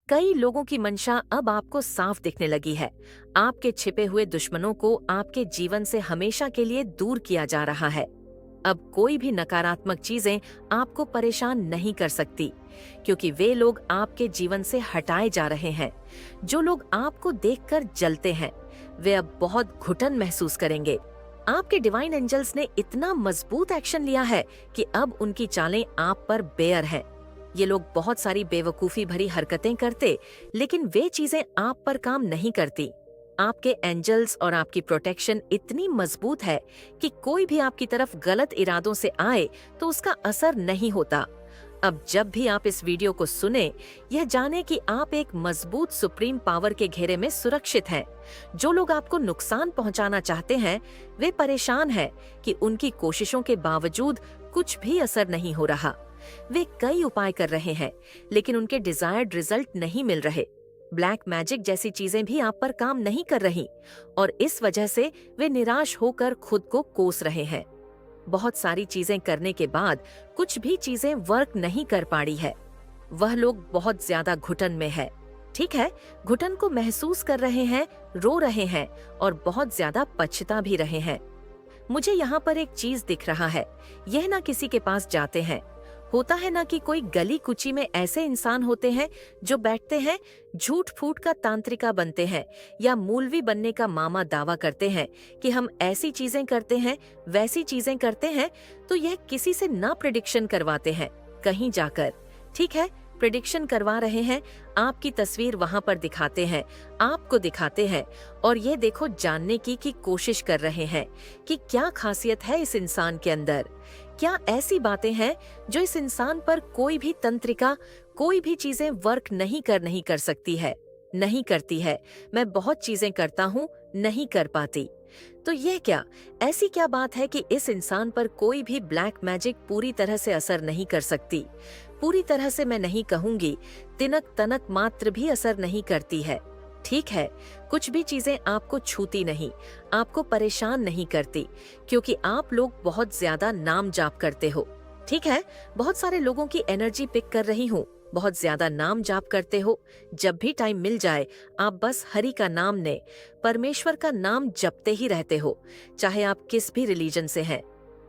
कई लोगों की मंशा अब आपको साफ दिखने लगी है। आपके छिपे हुए दुश्मनों को आपके जीवन से हमेशा के लिए दूर किया जा रहा है। अब कोई भी नकारात्मक चीजें आपको परेशान नहीं कर सकती, क्योंकि वे लोग आपके जीवन से हटाए जा रहे हैं। जो लोग आपको देखकर जलते हैं, वे अब बहुत घुटन महसूस करेंगे। आपके डिवाइन एंजल्स ने इतना मजबूत एक्शन लिया है कि अब उनकी चालें आप पर बेअर हैं। ये लोग बहुत सारी बेवकूफी भरी हरकतें करते, लेकिन वे चीजें आप पर काम नहीं करती। आपके एंजल्स और आपकी प्रोटेक्शन इतनी मजबूत है कि कोई भी आपकी तरफ गलत इरादों से आए तो उसका असर नहीं होता। अब जब भी आप इस वीडियो को सुने, यह जाने कि आप एक मजबूत सुप्रीम पावर के घेरे में सुरक्षित हैं। जो लोग आपको नुकसान पहुंचाना चाहते हैं, वे परेशान हैं कि उनकी कोशिशों के बावजूद कुछ भी असर नहीं हो रहा। वे कई उपाय कर रहे हैं, लेकिन उनके डिजायर्ड रिजल्ट नहीं मिल रहे। ब्लैक मैजिक जैसी चीजें भी आप पर काम नहीं कर रही, और इस वजह से वे निराश होकर खुद को कोस रहे हैं। बहुत सारी चीजें करने के बाद कुछ भी चीजें वर्क नहीं कर पाड़ी है। वह लोग बहुत ज्यादा घुटन में है। ठीक है, घुटन को महसूस कर रहे हैं, रो रहे हैं और बहुत ज्यादा पछता भी रहे हैं। मुझे यहाँ पर एक चीज दिख रहा है। यह ना किसी के पास जाते हैं, होता है ना कि कोई गली कुची में ऐसे इंसान होते हैं जो बैठते हैं, झूठ फूट का तांत्रिका बनते हैं या मूलवी बनने का मामा दावा करते हैं कि हम ऐसी चीजें करते हैं, वैसी चीजें करते हैं। तो यह किसी से ना प्रेडिक्शन करवाते हैं कहीं जाकर। ठीक है, प्रेडिक्शन करवा रहे हैं, आपकी तस्वीर वहां पर दिखाते हैं, आपको दिखाते हैं, और ये देखो जानने की कोशिश कर रहे हैं कि क्या खासियत है इस इंसान के अंदर। क्या ऐसी बातें हैं जो इस इंसान पर कोई भी तंत्रिका, कोई भी चीजें वर्क नहीं कर सकती है, नहीं करती है। मैं बहुत चीजें करता हूँ, नहीं कर पाती। तो ये क्या, ऐसी क्या बात है कि इस इंसान पर कोई भी ब्लैक मैजिक पूरी तरह से असर नहीं कर सकती? पूरी तरह से मैं नहीं कहूंगी, तिनक तनक मात्र भी असर नहीं करती है। ठीक है, कुछ भी चीजें आपको छूती नहीं, आपको परेशान नहीं करती, क्योंकि आप लोग बहुत ज्यादा नाम जाप करते हो। ठीक है, बहुत सारे लोगों की एनर्जी पिक कर रही हूँ। बहुत ज्यादा नाम जाप करते हो। जब भी टाइम मिल जाए, आप बस हरि का नाम ने, परमेश्वर का नाम जपते ही रहते हो, चाहे आप किस भी रिलीजन से हैं।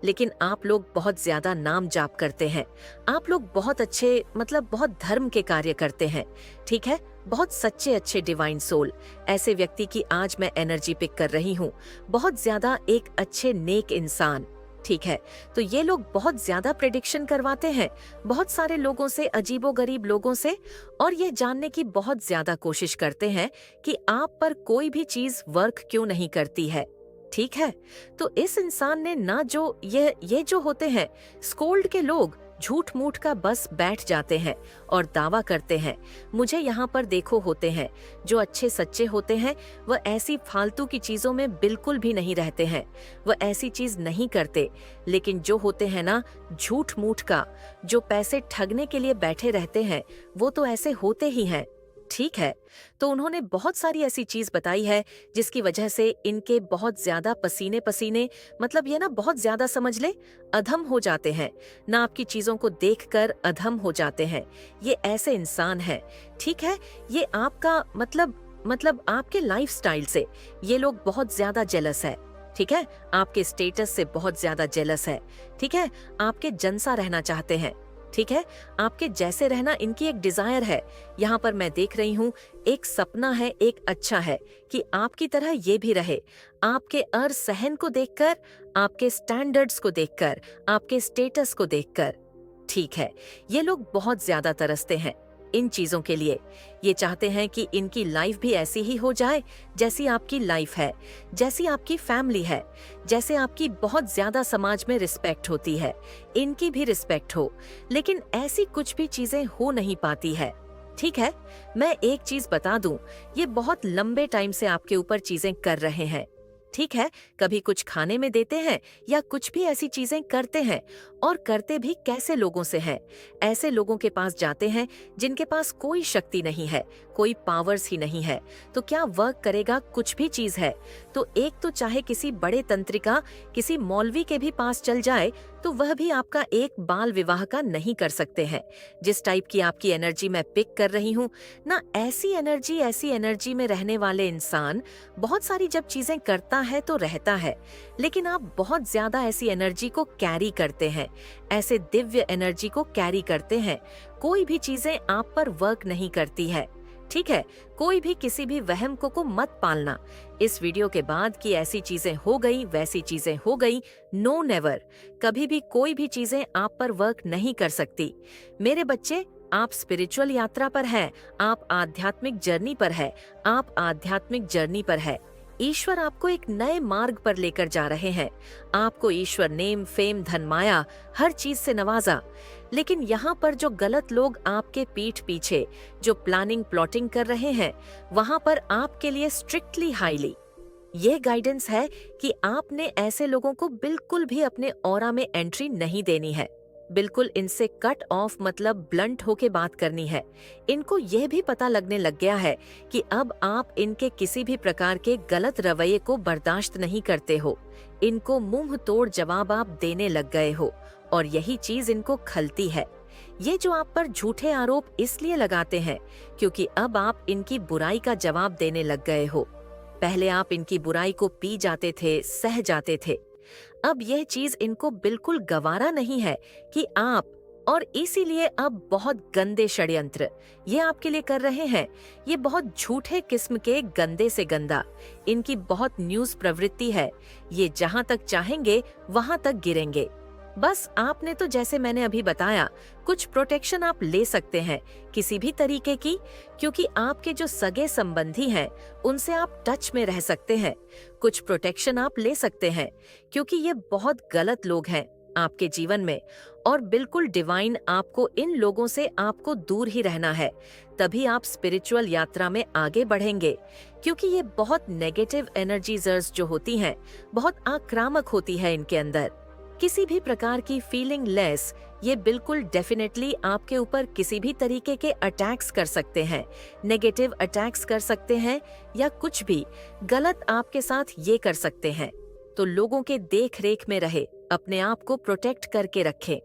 लेकिन आप लोग बहुत ज्यादा नाम जाप करते हैं। आप लोग बहुत अच्छे, मतलब बहुत धर्म के कार्य करते हैं। ठीक है, बहुत सच्चे अच्छे डिवाइन सोल, ऐसे व्यक्ति की आज मैं एनर्जी पिक कर रही हूँ। बहुत ज्यादा एक अच्छे नेक इंसान। ठीक है, तो ये लोग बहुत ज्यादा प्रेडिक्शन करवाते हैं बहुत सारे लोगों से, अजीबोगरीब लोगों से, और ये जानने की बहुत ज्यादा कोशिश करते हैं कि आप पर कोई भी चीज वर्क क्यों नहीं करती है। ठीक है, तो इस इंसान ने ना, जो ये जो होते हैं स्कोल्ड के लोग, झूठ मूठ का बस बैठ जाते हैं और दावा करते हैं। मुझे यहाँ पर देखो होते हैं जो अच्छे सच्चे होते हैं, वह ऐसी फालतू की चीजों में बिल्कुल भी नहीं रहते हैं, वह ऐसी चीज नहीं करते। लेकिन जो होते हैं ना झूठ मूठ का, जो पैसे ठगने के लिए बैठे रहते हैं, वो तो ऐसे होते ही हैं। ठीक है, तो उन्होंने बहुत सारी ऐसी चीज बताई है जिसकी वजह से इनके बहुत ज्यादा पसीने पसीने, मतलब ये ना बहुत ज्यादा समझ ले अधम हो जाते हैं ना, आपकी चीजों को देखकर अधम हो जाते हैं। ये ऐसे इंसान हैं। ठीक है, ये आपका मतलब आपके लाइफस्टाइल से ये लोग बहुत ज्यादा जेलस है। ठीक है, आपके स्टेटस से बहुत ज्यादा जेलस है। ठीक है, आपके जनसा रहना चाहते हैं। ठीक है, आपके जैसे रहना इनकी एक डिजायर है। यहाँ पर मैं देख रही हूँ, एक सपना है, एक अच्छा है कि आपकी तरह ये भी रहे। आपके अर सहन को देखकर, आपके स्टैंडर्ड्स को देखकर, आपके स्टेटस को देखकर। ठीक है, ये लोग बहुत ज्यादा तरसते हैं इन चीजों के लिए। ये चाहते हैं कि इनकी लाइफ भी ऐसी ही हो जाए जैसी आपकी लाइफ है, जैसी आपकी फैमिली है, जैसे आपकी बहुत ज्यादा समाज में रिस्पेक्ट होती है, इनकी भी रिस्पेक्ट हो। लेकिन ऐसी कुछ भी चीजें हो नहीं पाती है। ठीक है, मैं एक चीज बता दूं, ये बहुत लंबे टाइम से आपके ऊपर चीजें कर रहे हैं। ठीक है, कभी कुछ खाने में देते हैं या कुछ भी ऐसी चीजें करते हैं, और करते भी कैसे लोगों से हैं। ऐसे लोगों के पास जाते हैं जिनके पास कोई शक्ति नहीं है, कोई पावर्स ही नहीं है। तो क्या वर्क करेगा कुछ भी चीज है? तो एक तो चाहे किसी बड़े तंत्रिका, किसी मौलवी के भी पास चल जाए तो वह भी आपका एक बाल विवाह का नहीं कर सकते हैं। जिस टाइप की आपकी एनर्जी मैं पिक कर रही हूँ ना, ऐसी एनर्जी में रहने वाले इंसान बहुत सारी जब चीजें करता है तो रहता है, लेकिन आप बहुत ज्यादा ऐसी एनर्जी को कैरी करते हैं, ऐसे दिव्य एनर्जी को कैरी करते हैं। कोई भी चीजें आप पर वर्क नहीं करती है, ठीक है? कोई भी किसी भी वहम को मत पालना। इस वीडियो के बाद कि ऐसी चीजें हो गई, वैसी चीजें हो गई, नो नेवर। कभी भी कोई भी चीजें आप पर वर्क नहीं कर सकती। मेरे बच्चे, आप स्पिरिचुअल यात्रा पर हैं, आप आध्यात्मिक जर्नी पर है, आप आध्यात्मिक जर्नी पर है। ईश्वर आपको एक नए मार्ग पर लेकर जा रहे हैं। आपको ईश्वर नेम, फेम, धन, माया हर चीज से नवाजा। लेकिन यहाँ पर जो गलत लोग आपके पीठ पीछे जो प्लानिंग प्लॉटिंग कर रहे हैं, वहां पर आपके लिए स्ट्रिक्टली हाईली ये गाइडेंस है कि आपने ऐसे लोगों को बिल्कुल भी अपने ऑरा में एंट्री नहीं देनी है। बिल्कुल इनसे कट ऑफ, मतलब ब्लंट होके बात करनी है। इनको यह भी पता लगने लग गया है कि अब आप इनके किसी भी प्रकार के गलत रवैये को बर्दाश्त नहीं करते हो। इनको मुंह तोड़ जवाब आप देने लग गए हो और यही चीज इनको खलती है। ये जो आप पर झूठे आरोप इसलिए लगाते हैं क्योंकि अब आप इनकी बुराई का जवाब देने लग गए हो। पहले आप इनकी बुराई को पी जाते थे, सह जाते थे। अब यह चीज इनको बिल्कुल गवारा नहीं है कि आप, और इसीलिए अब बहुत गंदे षड्यंत्र ये आपके लिए कर रहे हैं। ये बहुत झूठे किस्म के गंदे से गंदा, इनकी बहुत न्यूज प्रवृत्ति है। ये जहां तक चाहेंगे वहां तक गिरेंगे। बस आपने तो जैसे मैंने अभी बताया, कुछ प्रोटेक्शन आप ले सकते हैं किसी भी तरीके की, क्योंकि आपके जो सगे संबंधी हैं उनसे आप टच में रह सकते हैं। कुछ प्रोटेक्शन आप ले सकते हैं क्योंकि ये बहुत गलत लोग हैं आपके जीवन में, और बिल्कुल डिवाइन आपको इन लोगों से आपको दूर ही रहना है। तभी आप स्पिरिचुअल यात्रा में आगे बढ़ेंगे, क्योंकि ये बहुत नेगेटिव एनर्जीजर्स जो होती हैं, बहुत आक्रामक होती है इनके अंदर। किसी भी प्रकार की फीलिंग लेस, ये बिल्कुल डेफिनेटली आपके ऊपर किसी भी तरीके के अटैक्स कर सकते हैं, नेगेटिव अटैक्स कर सकते हैं, या कुछ भी गलत आपके साथ ये कर सकते हैं। तो लोगों के देख रेख में रहे, अपने आप को प्रोटेक्ट करके रखें।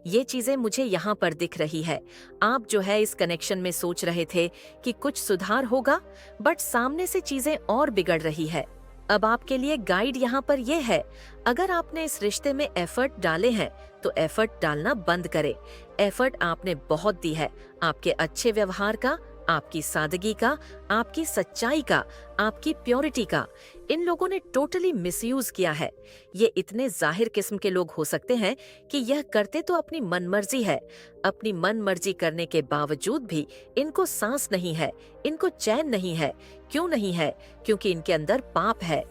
ये चीजें मुझे यहाँ पर दिख रही है। आप जो है इस कनेक्शन में सोच रहे थे कि कुछ सुधार होगा, बट सामने से चीजें और बिगड़ रही है। अब आपके लिए गाइड यहाँ पर यह है, अगर आपने इस रिश्ते में एफर्ट डाले हैं तो एफर्ट डालना बंद करें। एफर्ट आपने बहुत दी है, आपके अच्छे व्यवहार का, आपकी सादगी का, आपकी सच्चाई का, आपकी प्योरिटी का। इन लोगों ने टोटली मिसयूज किया है। ये इतने जाहिर किस्म के लोग हो सकते हैं कि यह करते तो अपनी मनमर्जी है। अपनी मनमर्जी करने के बावजूद भी इनको सांस नहीं है, इनको चैन नहीं है। क्यों नहीं है? क्योंकि इनके अंदर पाप है।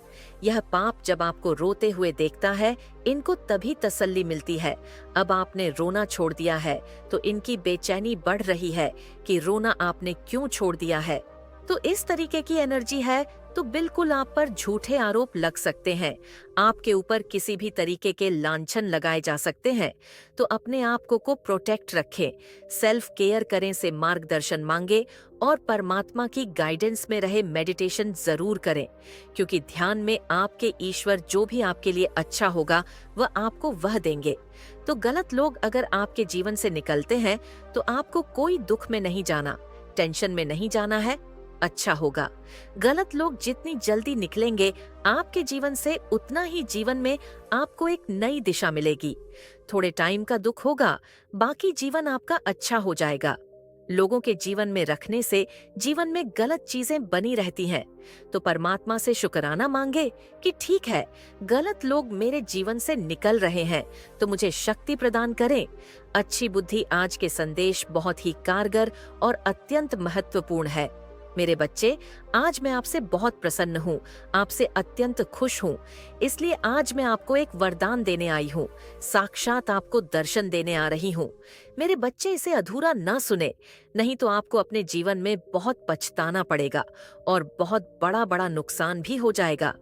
यह पाप जब आपको रोते हुए देखता है, इनको तभी तसल्ली मिलती है। अब आपने रोना छोड़ दिया है तो इनकी बेचैनी बढ़ रही है कि रोना आपने क्यों छोड़ दिया है। तो इस तरीके की एनर्जी है तो बिल्कुल आप पर झूठे आरोप लग सकते हैं, आपके ऊपर किसी भी तरीके के लांछन लगाए जा सकते हैं। तो अपने आप को प्रोटेक्ट रखें, सेल्फ केयर करें, से मार्गदर्शन मांगे और परमात्मा की गाइडेंस में रहे मेडिटेशन जरूर करें, क्योंकि ध्यान में आपके ईश्वर जो भी आपके लिए अच्छा होगा वह आपको वह देंगे। तो गलत लोग अगर आपके जीवन से निकलते हैं तो आपको कोई दुख में नहीं जाना, टेंशन में नहीं जाना है, अच्छा होगा। गलत लोग जितनी जल्दी निकलेंगे आपके जीवन से, उतना ही जीवन में आपको एक नई दिशा मिलेगी। थोड़े टाइम का दुख होगा, बाकी जीवन आपका अच्छा हो जाएगा। लोगों के जीवन में रखने से जीवन में गलत चीजें बनी रहती हैं। तो परमात्मा से शुक्राना मांगे कि ठीक है, गलत लोग मेरे जीवन से निकल रहे हैं तो मुझे शक्ति प्रदान करें। अच्छी बुद्धि आज के संदेश बहुत ही कारगर और अत्यंत महत्वपूर्ण है। मेरे बच्चे, आज मैं आपसे बहुत प्रसन्न हूँ, आपसे अत्यंत खुश हूँ। इसलिए आज मैं आपको एक वरदान देने आई हूँ, साक्षात आपको दर्शन देने आ रही हूँ। मेरे बच्चे, इसे अधूरा ना सुने, नहीं तो आपको अपने जीवन में बहुत पछताना पड़ेगा और बहुत बड़ा बड़ा नुकसान भी हो जाएगा।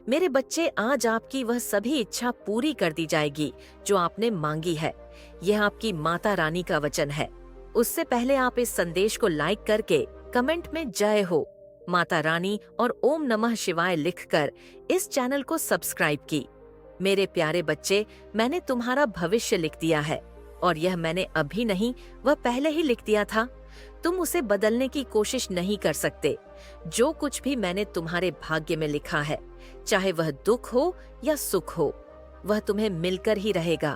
मेरे बच्चे, आज आपकी वह सभी इच्छा पूरी कर दी जाएगी जो आपने मांगी है। यह आपकी माता रानी का वचन है। उससे पहले आप इस संदेश को लाइक करके कमेंट में जय हो, माता रानी और ओम नमः शिवाय लिखकर इस चैनल को सब्सक्राइब की। मेरे प्यारे बच्चे, मैंने तुम्हारा भविष्य लिख दिया है, और यह मैंने अभी नहीं, वह पहले ही लिख दिया था। तुम उसे बदलने की कोशिश नहीं कर सकते। जो कुछ भी मैंने तुम्हारे भाग्य में लिखा है, चाहे वह दुख हो या सुख हो, वह तुम्हें मिलकर ही रहेगा।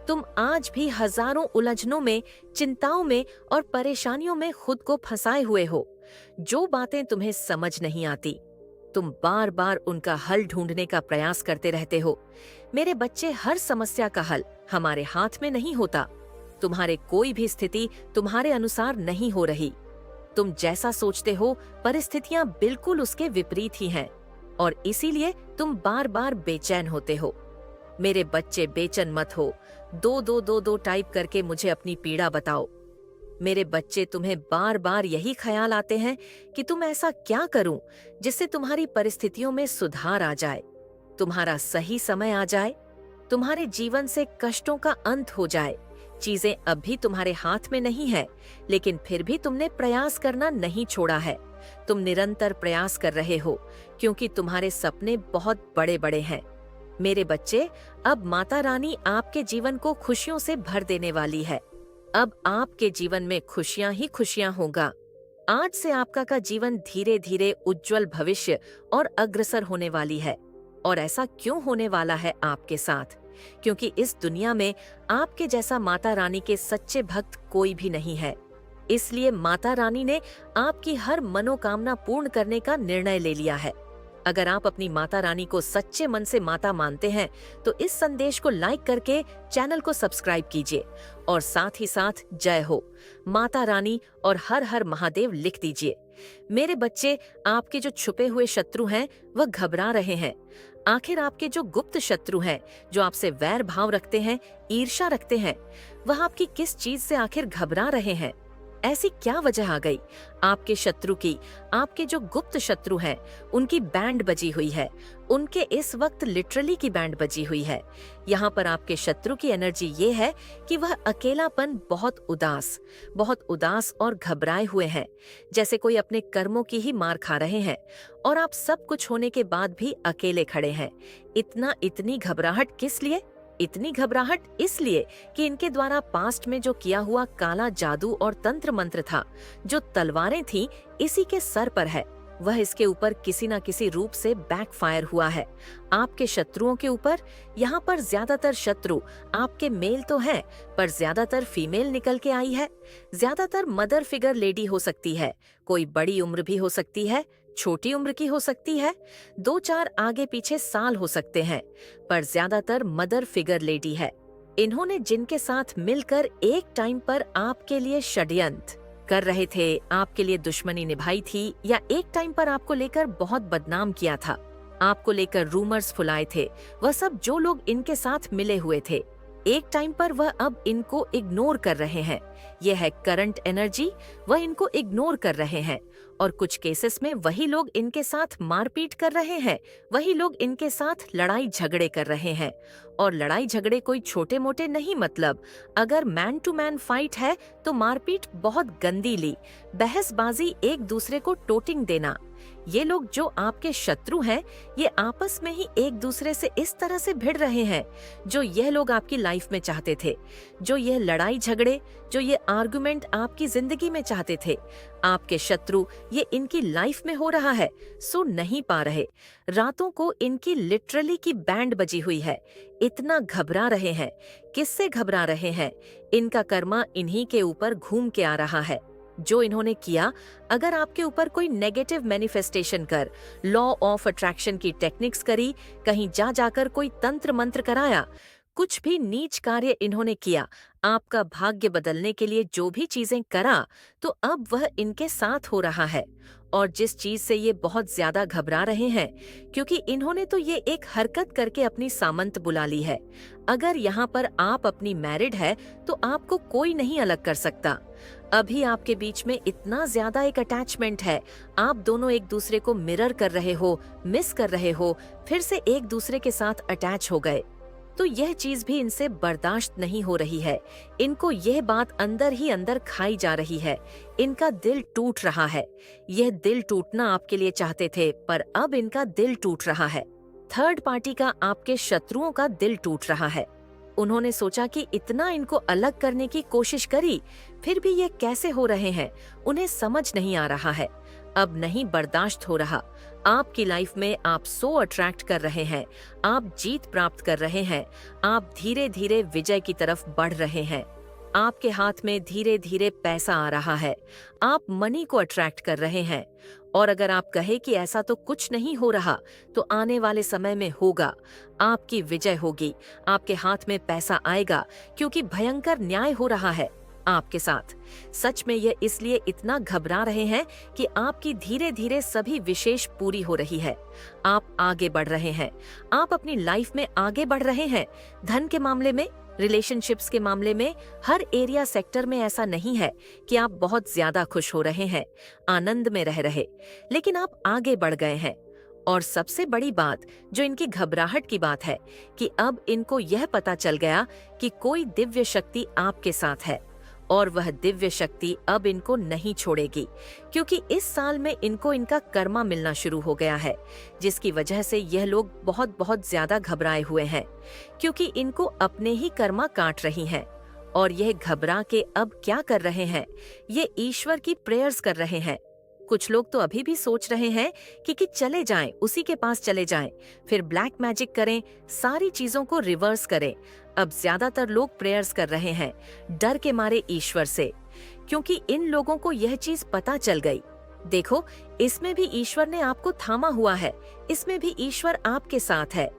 तुम आज भी हजारों उलझनों में, चिंताओं में और परेशानियों में खुद को फंसाए हुए हो। जो बातें तुम्हें समझ नहीं आती, तुम बार बार उनका हल ढूंढने का प्रयास करते रहते हो। मेरे बच्चे, हर समस्या का हल हमारे हाथ में नहीं होता। तुम्हारे कोई भी स्थिति तुम्हारे अनुसार नहीं हो रही। तुम जैसा सोचते हो, परिस्थितियां बिल्कुल उसके विपरीत ही हैं, और इसीलिए तुम बार बार बेचैन होते हो। मेरे बच्चे, बेचैन मत हो। दो दो दो दो टाइप करके मुझे अपनी पीड़ा बताओ। मेरे बच्चे, तुम्हें बार बार यही ख्याल आते हैं कि तुम ऐसा क्या करूं जिससे तुम्हारी परिस्थितियों में सुधार आ जाए, तुम्हारा सही समय आ जाए, तुम्हारे जीवन से कष्टों का अंत हो जाए। चीजें अभी तुम्हारे हाथ में नहीं है, लेकिन फिर भी तुमने प्रयास करना नहीं छोड़ा है। तुम निरंतर प्रयास कर रहे हो, क्योंकि तुम्हारे सपने बहुत बड़े बड़े हैं। मेरे बच्चे, अब माता रानी आपके जीवन को खुशियों से भर देने वाली है। अब आपके जीवन में खुशियां ही खुशियां होगा। आज से आपका का जीवन धीरे धीरे उज्जवल भविष्य और अग्रसर होने वाली है। और ऐसा क्यों होने वाला है आपके साथ? क्योंकि इस दुनिया में आपके जैसा माता रानी के सच्चे भक्त कोई भी नहीं है। इसलिए माता रानी ने आपकी हर मनोकामना पूर्ण करने का निर्णय ले लिया है। अगर आप अपनी माता रानी को सच्चे मन से माता मानते हैं, तो इस संदेश को लाइक करके चैनल को सब्सक्राइब कीजिए, और साथ ही साथ जय हो माता रानी और हर हर महादेव लिख दीजिए। मेरे बच्चे, आपके जो छुपे हुए शत्रु हैं, वह घबरा रहे हैं। आखिर आपके जो गुप्त शत्रु हैं, जो आपसे वैर भाव रखते हैं, ईर्ष्या रखते हैं, वह आपकी किस चीज से आखिर घबरा रहे हैं? ऐसी क्या वजह आ गई? आपके शत्रु की, आपके जो गुप्त शत्रु हैं, उनकी बैंड बजी हुई है। उनके इस वक्त लिटरली की बैंड बजी हुई है। यहाँ पर आपके शत्रु की एनर्जी ये है कि वह अकेलापन, बहुत उदास और घबराए हुए हैं, जैसे कोई अपने कर्मों की ही मार खा रहे हैं, और आप सब कुछ होने के बाद भी अकेले खड़े हैं। इतनी घबराहट किस लिए? इतनी घबराहट इसलिए कि इनके द्वारा पास्ट में जो किया हुआ काला जादू और तंत्र मंत्र था, जो तलवारें थीं, इसी के सर पर है। वह इसके ऊपर किसी न किसी रूप से बैकफायर हुआ है। आपके शत्रुओं के ऊपर, यहाँ पर ज्यादातर शत्रु आपके मेल तो हैं, पर ज्यादातर फीमेल निकल के आई है। ज्यादातर मदर फिगर लेडी हो सकती है, कोई बड़ी उम्र भी हो सकती है, छोटी उम्र की हो सकती है, 2-4 आगे पीछे साल हो सकते हैं, पर ज्यादातर मदर फिगर लेडी है। इन्होंने जिनके साथ मिलकर एक टाइम पर आपके लिए षड्यंत्र कर रहे थे, आपके लिए दुश्मनी निभाई थी, या एक टाइम पर आपको लेकर बहुत बदनाम किया था, आपको लेकर रूमर्स फुलाए थे, वह सब जो लोग इनके साथ मिले हुए थे, एक टाइम पर वह अब इनको इग्नोर कर रहे हैं। यह है करंट एनर्जी, वह इनको इग्नोर कर रहे हैं। और कुछ केसेस में वही लोग इनके साथ मारपीट कर रहे हैं, वही लोग इनके साथ लड़ाई झगड़े कर रहे हैं। और लड़ाई झगड़े कोई छोटे मोटे नहीं, मतलब अगर मैन टू मैन फाइट है तो मारपीट बहुत गंदी ली, बहसबाजी, एक दूसरे को टोटिंग देना। ये लोग जो आपके शत्रु हैं, ये आपस में ही एक दूसरे से इस तरह से भिड़ रहे हैं, जो यह लोग आपकी लाइफ में चाहते थे, जो यह लड़ाई झगड़े, जो ये आर्गुमेंट आपकी जिंदगी में चाहते थे। आपके शत्रु ये इनकी लाइफ में हो रहा है, सो नहीं पा रहे। रातों को इनकी लिटरली की बैंड बजी हुई है। इतना घबरा रहे हैं। किससे घबरा रहे हैं? इनका कर्मा इन्हीं के ऊपर घूम के आ रहा है। जो इन्होंने किया, अगर आपके ऊपर कोई नेगेटिव मैनिफेस्टेशन कर, लॉ ऑफ अट्रैक्शन की टेक्निक्स करी, कहीं जा जाकर कोई तंत्र मंत्र कराया, कुछ भी नीच कार्य इन्होंने किया, आपका भाग्य बदलने के लिए जो भी चीजें करा, तो अब वह इनके साथ हो रहा है। और जिस चीज से ये बहुत ज्यादा घबरा रहे हैं, क्योंकि इन्होंने तो ये एक हरकत करके अपनी सामंत बुला ली है। अगर यहाँ पर आप अपनी मैरिड है, तो आपको कोई नहीं अलग कर सकता। अभी आपके बीच में इतना ज्यादा एक अटैचमेंट है, आप दोनों एक दूसरे को मिरर कर रहे हो, मिस कर रहे हो, फिर से एक दूसरे के साथ अटैच हो गए। तो यह चीज भी इनसे बर्दाश्त नहीं हो रही है। इनको यह बात अंदर ही अंदर खाई जा रही है। इनका दिल टूट रहा है। यह दिल टूटना आपके लिए चाहते थे, पर अब इनका दिल टूट रहा है। थर्ड पार्टी का आपके शत्रुओं का दिल टूट रहा है। उन्होंने सोचा कि इतना इनको अलग करने की कोशिश करी, फिर भी ये कैसे हो रहे हैं, उन्हें समझ नहीं आ रहा है। अब नहीं बर्दाश्त हो रहा। आपकी लाइफ में आप सो अट्रैक्ट कर रहे हैं, आप जीत प्राप्त कर रहे हैं, आप धीरे धीरे विजय की तरफ बढ़ रहे हैं। आपके हाथ में धीरे धीरे पैसा आ रहा है, आप मनी को अट्रैक्ट कर रहे हैं। और अगर आप कहे कि ऐसा तो कुछ नहीं हो रहा, तो आने वाले समय में होगा। आपकी विजय होगी, आपके हाथ में पैसा आएगा, क्योंकि भयंकर न्याय हो रहा है आपके साथ। सच में ये इसलिए इतना घबरा रहे हैं कि आपकी धीरे धीरे सभी विशेष पूरी हो रही है। आप आगे बढ़ रहे हैं, आप अपनी लाइफ में आगे बढ़ रहे हैं। धन के मामले में, रिलेशनशिप्स के मामले में, हर एरिया सेक्टर में ऐसा नहीं है कि आप बहुत ज्यादा खुश हो रहे हैं, आनंद में रह रहे, लेकिन आप आगे बढ़ गए हैं। और सबसे बड़ी बात जो इनकी घबराहट की बात है कि अब इनको यह पता चल गया कि कोई दिव्य शक्ति आपके साथ है, और वह दिव्य शक्ति अब इनको नहीं छोड़ेगी, क्योंकि इस साल में इनको इनका कर्मा मिलना शुरू हो गया है, जिसकी वजह से यह लोग बहुत बहुत ज्यादा घबराए हुए हैं, क्योंकि इनको अपने ही कर्मा काट रही हैं। और यह घबरा के अब क्या कर रहे हैं, ये ईश्वर की प्रेयर्स कर रहे हैं। कुछ लोग तो अभी भी सोच रहे हैं कि चले जाएं, उसी के पास चले जाएं, फिर ब्लैक मैजिक करें, सारी चीजों को रिवर्स करें। अब ज्यादातर लोग प्रेयर्स कर रहे हैं डर के मारे ईश्वर से, क्योंकि इन लोगों को यह चीज पता चल गई। देखो, इसमें भी ईश्वर ने आपको थामा हुआ है, इसमें भी ईश्वर आपके साथ है।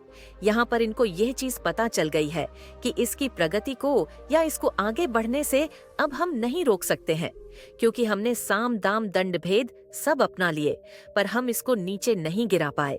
यहाँ पर इनको यह चीज पता चल गई है कि इसकी प्रगति को या इसको आगे बढ़ने से अब हम नहीं रोक सकते हैं, क्योंकि हमने साम दाम दंड भेद सब अपना लिए, पर हम इसको नीचे नहीं गिरा पाए।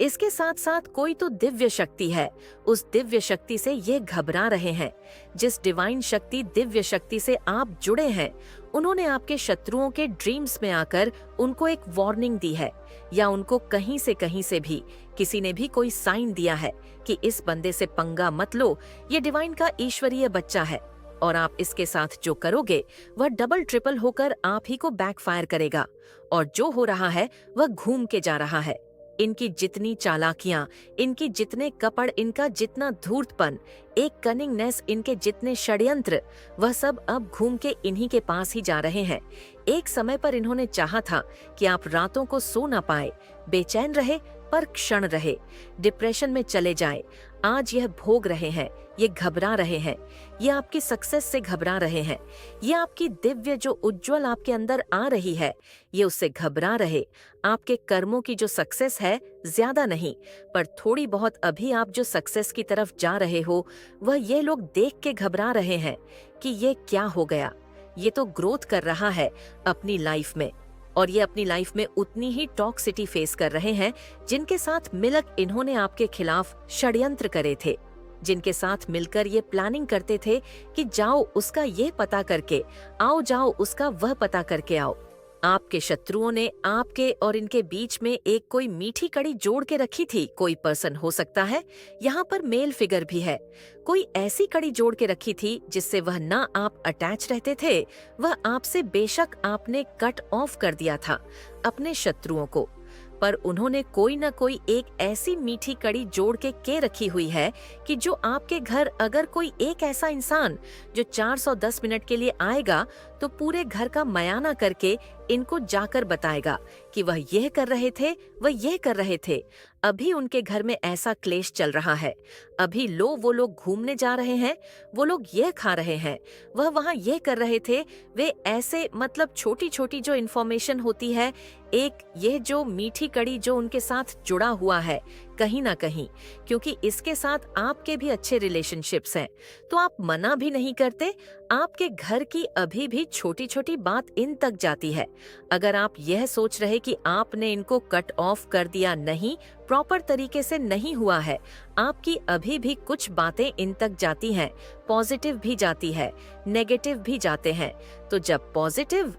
इसके साथ साथ कोई तो दिव्य शक्ति है, उस दिव्य शक्ति से ये घबरा रहे हैं। जिस डिवाइन शक्ति, दिव्य शक्ति से आप जुड़े हैं, उन्होंने आपके शत्रुओं के ड्रीम्स में आकर उनको एक वार्निंग दी है, या उनको कहीं से भी किसी ने भी कोई साइन दिया है कि इस बंदे से पंगा मत लो, ये डिवाइन का ईश्वरीय बच्चा है, और आप इसके साथ जो करोगे वह डबल ट्रिपल होकर आप ही को बैकफायर करेगा। और जो हो रहा है वह घूम के जा रहा है। इनकी जितनी चालाकियां, इनकी जितने कपड़, इनका जितना धूर्तपन, एक कनिंगनेस, इनके जितने षड्यंत्र, वह सब अब घूम के इन्हीं के पास ही जा रहे हैं। एक समय पर इन्होंने चाहा था कि आप रातों को सो ना पाए, बेचैन रहे, पर क्षण रहे, डिप्रेशन में चले जाए। आज यह भोग रहे हैं, ये घबरा रहे हैं, ये आपकी सक्सेस से घबरा रहे हैं, ये आपकी दिव्य जो उज्जवल आपके अंदर आ रही है, ये उससे घबरा रहे। आपके कर्मों की जो सक्सेस है, ज्यादा नहीं, पर थोड़ी बहुत अभी आप जो सक्सेस की तरफ जा रहे हो, वह ये लोग देख के घबरा रहे हैं कि ये क्या हो गया। ये तो ग्रोथ कर रहा है अपनी लाइफ में, और ये अपनी लाइफ में उतनी ही टॉक्सिटी फेस कर रहे हैं जिनके साथ मिलकर इन्होंने आपके खिलाफ षड्यंत्र करे थे, जिनके साथ मिलकर ये प्लानिंग करते थे कि जाओ उसका ये पता करके आओ, जाओ उसका वह पता करके आओ। आपके शत्रुओं ने आपके और इनके बीच में एक कोई मीठी कड़ी जोड़ के रखी थी। कोई पर्सन हो सकता है, यहाँ पर मेल फिगर भी है, कोई ऐसी कड़ी जोड़ के रखी थी जिससे वह ना आप अटैच रहते थे, वह आपसे बेशक आपने कट ऑफ कर दिया था अपने शत्रुओं को, पर उन्होंने कोई न कोई एक ऐसी मीठी कड़ी जोड़ के रखी हुई है कि जो आपके घर अगर कोई एक ऐसा इंसान जो 410 मिनट के लिए आएगा, तो पूरे घर का मयाना करके इनको जाकर बताएगा कि वह यह कर रहे थे, वह यह कर रहे थे, अभी उनके घर में ऐसा क्लेश चल रहा है, अभी वो लोग घूमने जा रहे हैं, वो लोग यह खा रहे हैं, वह वहाँ यह कर रहे थे। वे ऐसे, मतलब छोटी छोटी जो इन्फॉर्मेशन होती है, एक ये जो मीठी कड़ी जो उनके साथ जुड़ा हुआ है कहीं ना कहीं, क्योंकि इसके साथ आपके भी अच्छे रिलेशनशिप्स हैं, तो आप मना भी नहीं करते। आपके घर की अभी भी छोटी छोटी बात इन तक जाती है। अगर आप यह सोच रहे कि आपने इनको कट ऑफ कर दिया, नहीं, प्रॉपर तरीके से नहीं हुआ है, आपकी अभी भी कुछ बातें इन तक जाती हैं, पॉजिटिव भी जाती है, नेगेटिव भी जाते हैं। तो जब पॉजिटिव